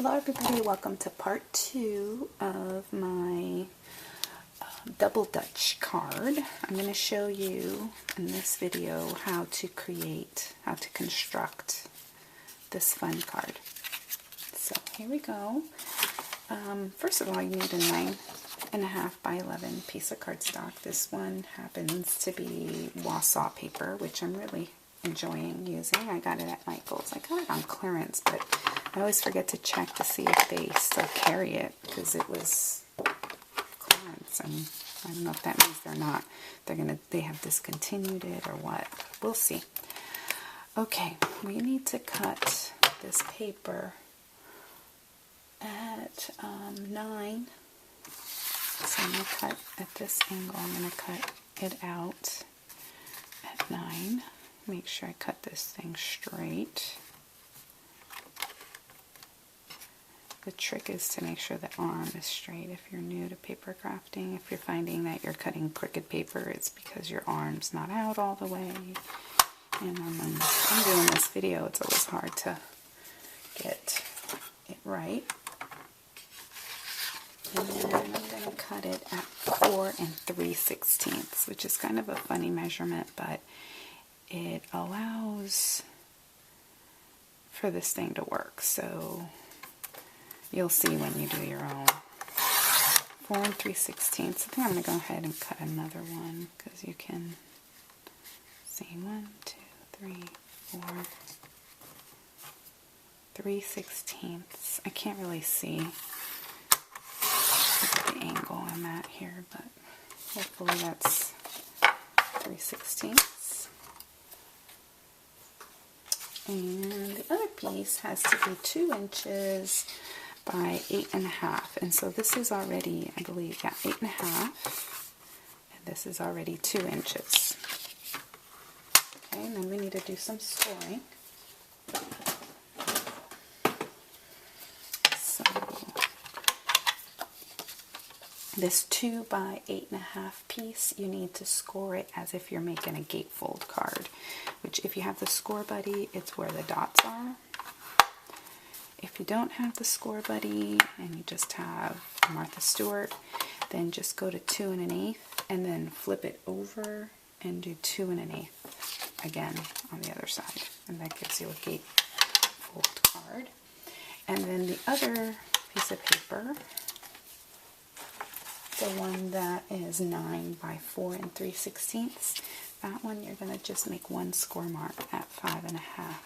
Hello everybody, welcome to part 2 of my double Dutch card. I'm going to show you in this video how to construct this fun card. So here we go. First of all, you need a 9.5 by 11 piece of cardstock. This one happens to be Wausau paper, which I'm really enjoying using. I got it at Michael's. I got it on clearance, but I always forget to check to see if they still carry it because it was clearance, and I don't know if that means they have discontinued it or what. We'll see. Okay, we need to cut this paper at 9. So I'm going to cut at this angle. I'm going to cut it out at 9. Make sure I cut this thing straight. The trick is to make sure the arm is straight. If you're new to paper crafting, if you're finding that you're cutting crooked paper, it's because your arm's not out all the way. And when I'm doing this video, it's always hard to get it right. And then I'm going to cut it at 4 3/16, which is kind of a funny measurement, but it allows for this thing to work. So you'll see when you do your own. 4 3/16. I think I'm going to go ahead and cut another one because you can see 1, 2, 3, 4, 3/16. I can't really see the angle I'm at here, but hopefully that's 3/16. And the other piece has to be 2 inches by 8.5, and so this is already, I believe, 8.5, and this is already 2 inches. Okay, and then we need to do some scoring. So this 2 by 8.5 piece, you need to score it as if you're making a gatefold card, which if you have the score buddy, it's where the dots are. If you don't have the score buddy and you just have Martha Stewart, then just go to 2 1/8 and then flip it over and do 2 1/8 again on the other side, and that gives you a gatefold card. And then the other piece of paper, the one that is 9 by 4 3/16, that one you're going to just make one score mark at 5.5.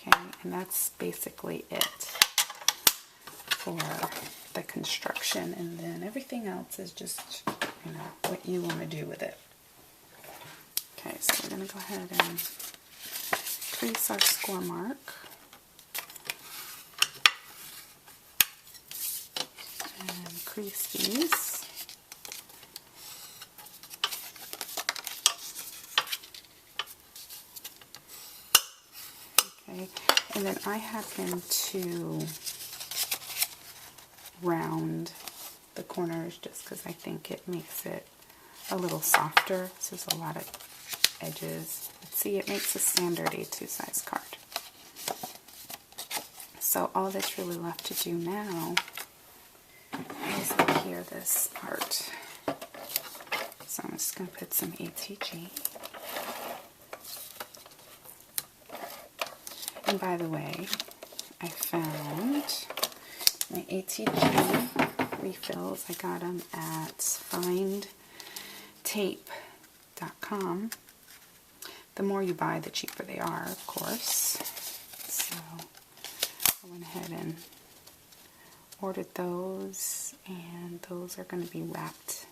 Okay, and that's basically it for the construction, and then everything else is just, you know, what you want to do with it. Okay, so we're going to go ahead and crease our score mark. And crease these. And then I happen to round the corners just because I think it makes it a little softer. So there's a lot of edges. But see, it makes a standard A2 size card. So all that's really left to do now is adhere this part. So I'm just going to put some ATG. And by the way, I found my ATG refills. I got them at findtape.com. The more you buy, the cheaper they are, of course. So I went ahead and ordered those, and those are going to be wrapped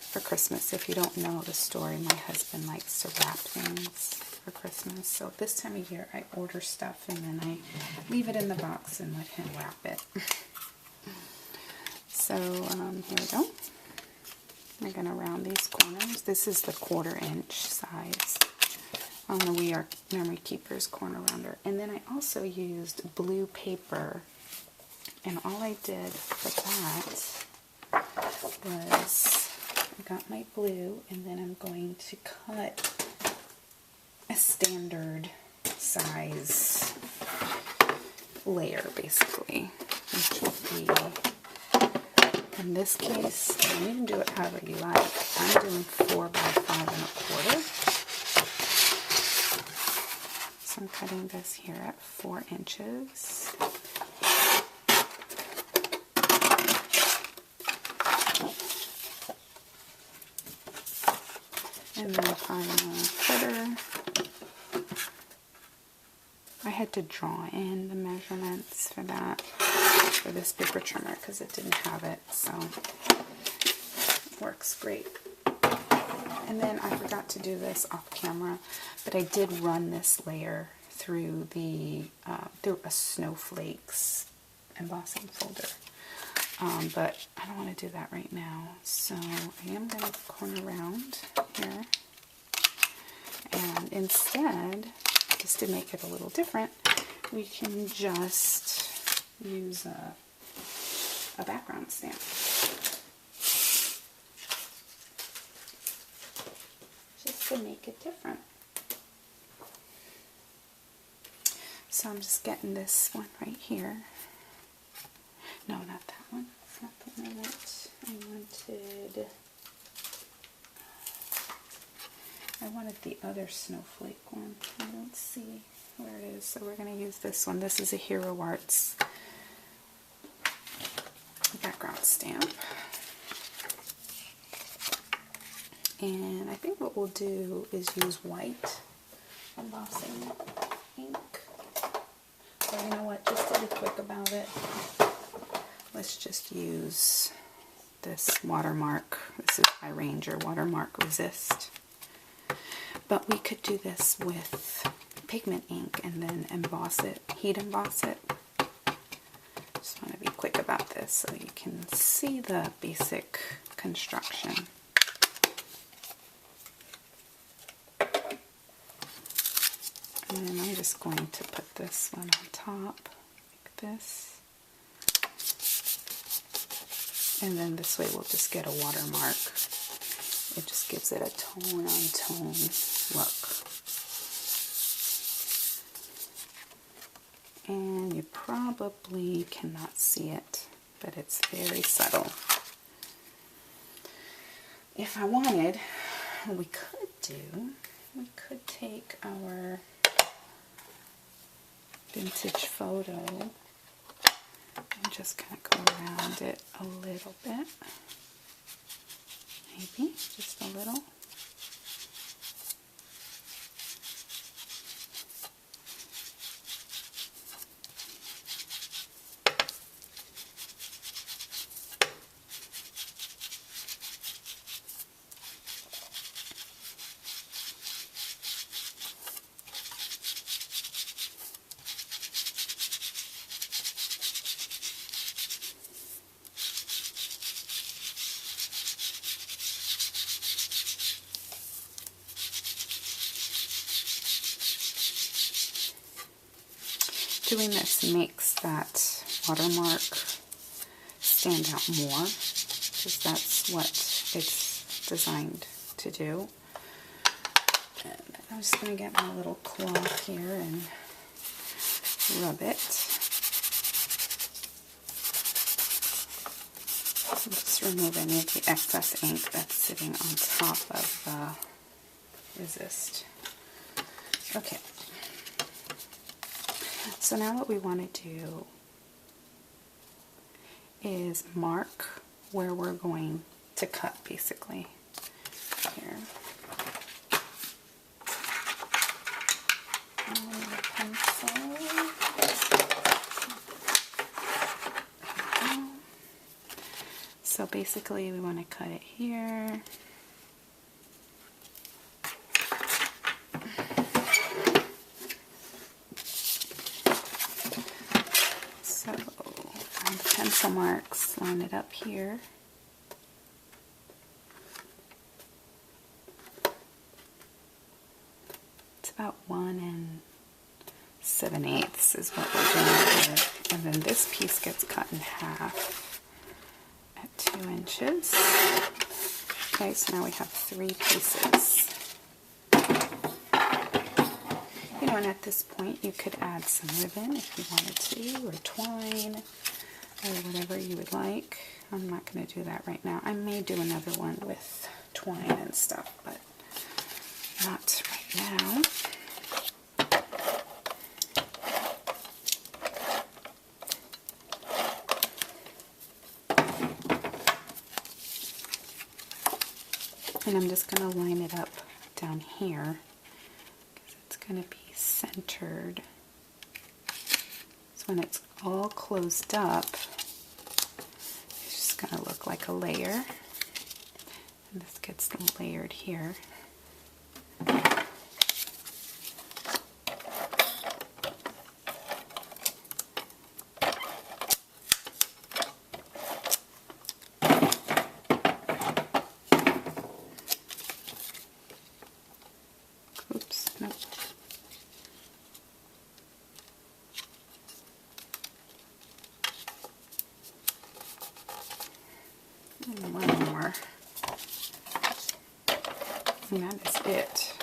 for Christmas. If you don't know the story, my husband likes to wrap things for Christmas. So this time of year I order stuff and then I leave it in the box and let him wrap it. So here we go. We're going to round these corners. This is the 1/4 inch size on the We Are Memory Keepers corner rounder. And then I also used blue paper, and all I did for that was I got my blue, and then I'm going to cut a standard size layer basically, which will be, in this case, you can do it however you like. I'm doing 4 by 5 1/4. So I'm cutting this here at 4 inches. And then if I'm a cutter, I had to draw in the measurements for that, for this paper trimmer, because it didn't have it, so it works great. And then I forgot to do this off camera, but I did run this layer through through a snowflakes embossing folder. But I don't want to do that right now, so I am going to corner around here, and instead, just to make it a little different, we can just use a background stamp. Just to make it different. So I'm just getting this one right here. No, not that one. That's not the one I want. I wanted the other snowflake one. I don't see where it is, so we're going to use this one. This is a Hero Arts background stamp. And I think what we'll do is use white embossing ink. Or you know what, just to be quick about it, let's just use this watermark. This is by Ranger Watermark Resist. But we could do this with pigment ink and then emboss it, heat emboss it. Just want to be quick about this so you can see the basic construction. And then I'm just going to put this one on top, like this. And then this way we'll just get a watermark. It just gives it a tone-on-tone look. And you probably cannot see it, but it's very subtle. If I wanted, what we could take our vintage photo and just kind of go around it a little bit. Maybe just a little. Doing this makes that watermark stand out more, because that's what it's designed to do. And I'm just going to get my little cloth here and rub it. Just remove any of the excess ink that's sitting on top of the resist. Okay. So now what we want to do is mark where we're going to cut, basically. Here. And a pencil. So basically we want to cut it here. Pencil marks, line it up here. It's about 1 7/8 is what we're doing here. And then this piece gets cut in half at 2 inches. Okay, so now we have 3 pieces. You Oh, and at this point you could add some ribbon if you wanted to, or twine, or whatever you would like. I'm not going to do that right now. I may do another one with twine and stuff, but not right now. And I'm just going to line it up down here because it's going to be centered. So when it's all closed up, it's just going to look like a layer. And this gets layered here. Oops, nope. And one more. And that is it.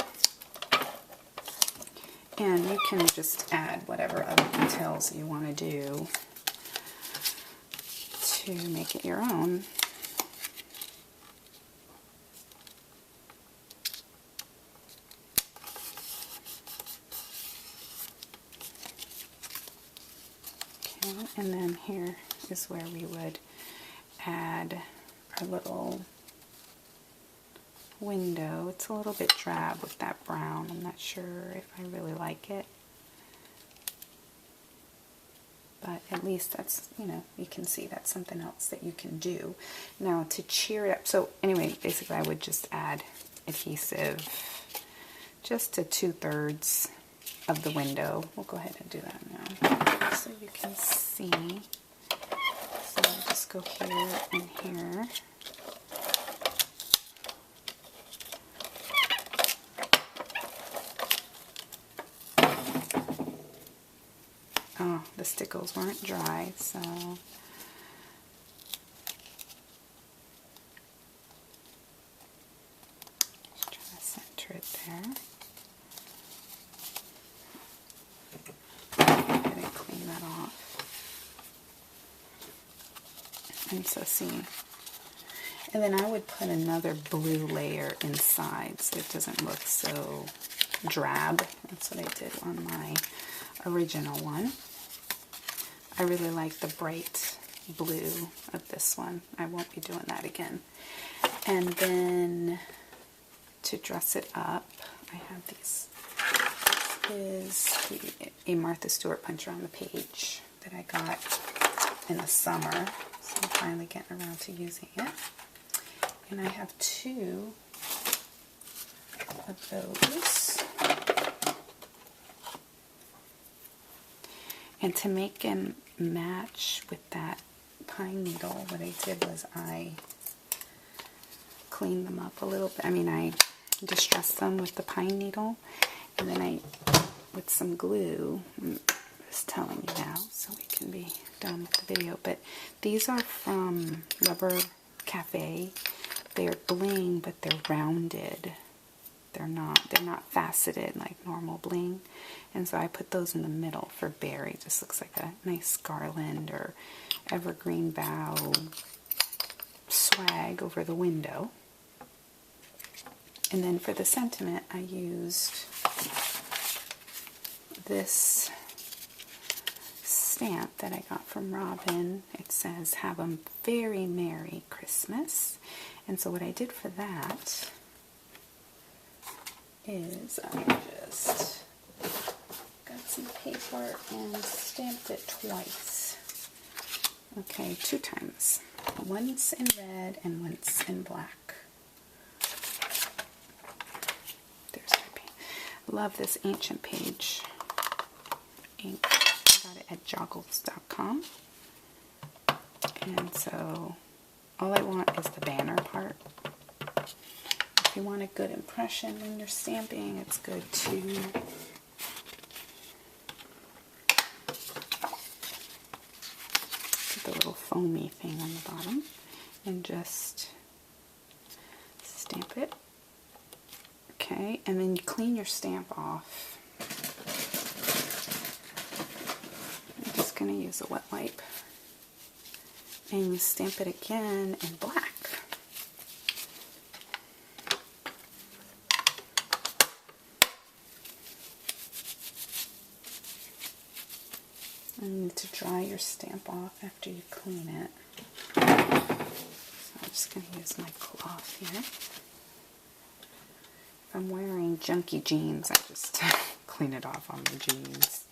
And you can just add whatever other details you want to do to make it your own. Okay, and then here is where we would add our little window. It's a little bit drab with that brown. I'm not sure if I really like it. But at least that's, you know, you can see that's something else that you can do. Now to cheer it up, so anyway, basically I would just add adhesive just to 2/3 of the window. We'll go ahead and do that now so you can see. So I'll just go here and here. Oh, the stickles weren't dry, so just try to center it there. Go ahead and clean that off. And so see, and then I would put another blue layer inside so it doesn't look so drab. That's what I did on my original one. I really like the bright blue of this one. I won't be doing that again. And then to dress it up, I have these. This is a Martha Stewart puncher on the page that I got in the summer. So I'm finally getting around to using it. And I have 2 of those. And to make them match with that pine needle, what I did was I cleaned them up a little bit. I mean, I distressed them with the pine needle, and then I, with some glue, I'm just telling you now so we can be done with the video, but these are from Rubber Cafe. They're bling, but they're rounded. They're not faceted like normal bling. And so I put those in the middle for berry. Just looks like a nice garland or evergreen bough swag over the window. And then for the sentiment, I used this stamp that I got from Robin. It says, "Have a very Merry Christmas." And so what I did for that is I just got some paper and stamped it twice. Okay, 2 times. Once in red and once in black. There's my paint. Love this Ancient Page ink. I got it at joggles.com. And so all I want is the banner part. If you want a good impression when you're stamping, it's good to put the little foamy thing on the bottom and just stamp it. Okay, and then you clean your stamp off going to use a wet wipe. And you stamp it again in black. You need to dry your stamp off after you clean it. So I'm just going to use my cloth here. If I'm wearing junky jeans, I just clean it off on the jeans.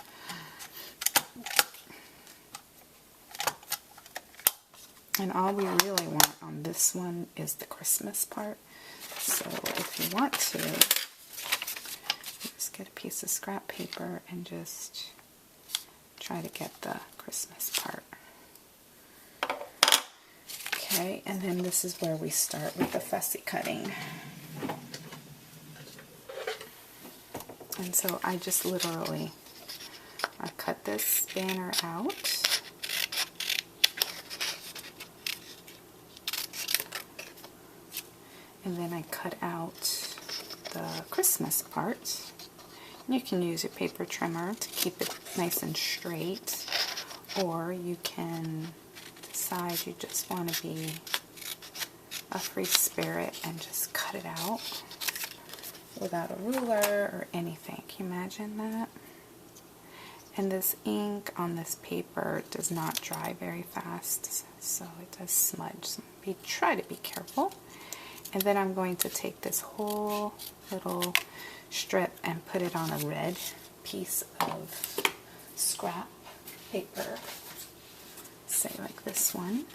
And all we really want on this one is the Christmas part. So if you want to, just get a piece of scrap paper and just try to get the Christmas part. Okay, and then this is where we start with the fussy cutting. And so I just literally, I cut this banner out. And then I cut out the Christmas part. You can use your paper trimmer to keep it nice and straight, or you can decide you just want to be a free spirit and just cut it out without a ruler or anything. Can you imagine that? And this ink on this paper does not dry very fast, so it does smudge. So try to be careful. And then I'm going to take this whole little strip and put it on a red piece of scrap paper, say like this one.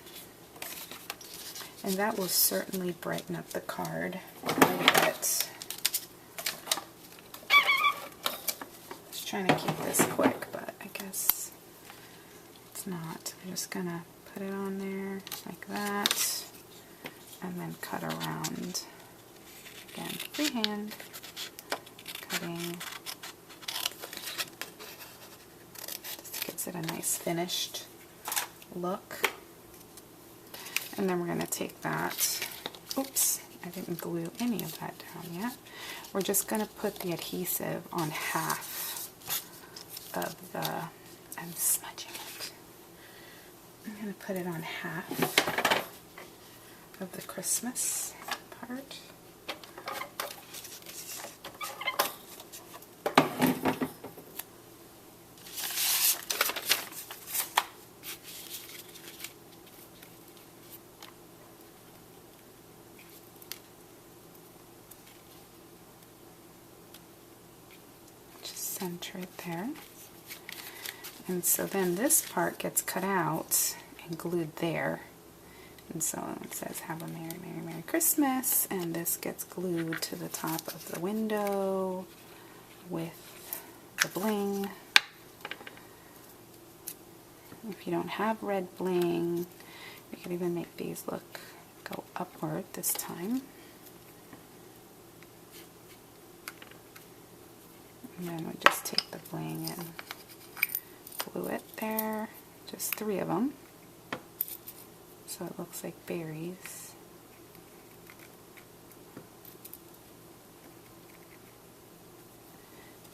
And that will certainly brighten up the card a little bit. I was trying to keep this quick, but I guess it's not. I'm just gonna put it on there like that. And then cut around, again, freehand cutting. Just gives it a nice finished look. And then we're going to take that, oops, I didn't glue any of that down yet. We're just going to put the adhesive on half of the, I'm smudging it. I'm going to put it on half of the Christmas part. Just center it there. And so then this part gets cut out and glued there. And so it says, have a Merry, Merry, Merry Christmas, and this gets glued to the top of the window with the bling. If you don't have red bling, you can even make these go upward this time. And then we just take the bling and glue it there, just 3 of them. So it looks like berries.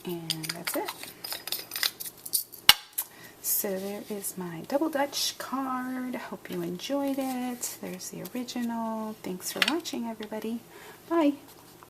And that's it. So there is my Double Dutch card. Hope you enjoyed it. There's the original. Thanks for watching, everybody. Bye.